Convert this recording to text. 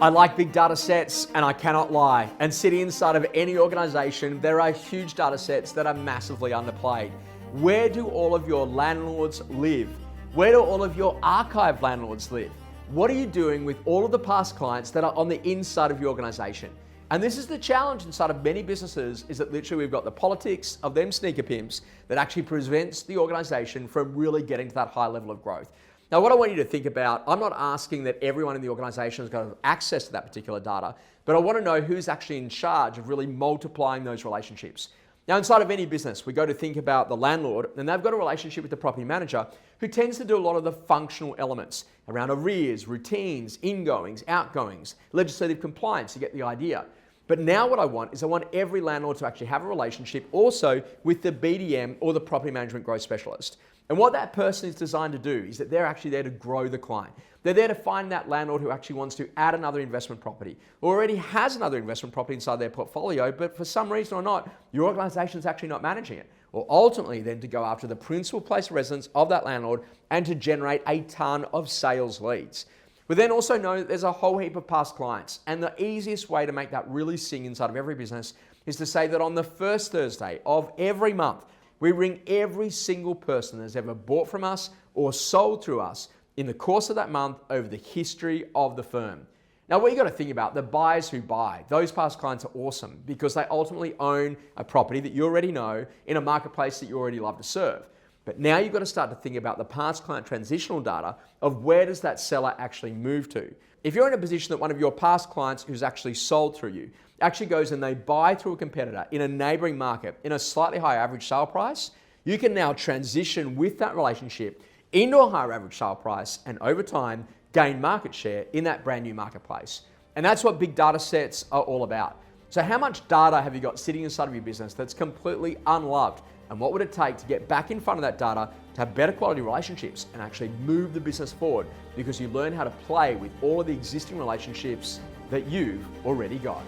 I like big data sets, and I cannot lie. And sitting inside of any organization, there are huge data sets that are massively underplayed. Where do all of your landlords live? Where do all of your archive landlords live? What are you doing with all of the past clients that are on the inside of your organization? And this is the challenge inside of many businesses, is that literally we've got the politics of them sneaker pimps that actually prevents the organization from really getting to that high level of growth. Now, what I want you to think about, I'm not asking that everyone in the organization has got access to that particular data, but I want to know who's actually in charge of really multiplying those relationships. Now, inside of any business, we go to think about the landlord, and they've got a relationship with the property manager who tends to do a lot of the functional elements around arrears, routines, ingoings, outgoings, legislative compliance. You get the idea. But now what I want is I want every landlord to actually have a relationship also with the BDM or the property management growth specialist. And what that person is designed to do is that they're actually there to grow the client. They're there to find that landlord who actually wants to add another investment property or already has another investment property inside their portfolio, but for some reason or not, your organization is actually not managing it. Or ultimately then to go after the principal place of residence of that landlord and to generate a ton of sales leads. We then also know that there's a whole heap of past clients, and the easiest way to make that really sing inside of every business is to say that on the first Thursday of every month, we ring every single person that's ever bought from us or sold through us in the course of that month over the history of the firm. Now, what you got to think about, the buyers who buy, those past clients are awesome because they ultimately own a property that you already know in a marketplace that you already love to serve. But now you've got to start to think about the past client transitional data of where does that seller actually move to. If you're in a position that one of your past clients who's actually sold through you actually goes and they buy through a competitor in a neighboring market in a slightly higher average sale price, you can now transition with that relationship into a higher average sale price and over time gain market share in that brand new marketplace. And that's what big data sets are all about. So how much data have you got sitting inside of your business that's completely unloved? And what would it take to get back in front of that data to have better quality relationships and actually move the business forward because you learn how to play with all of the existing relationships that you've already got?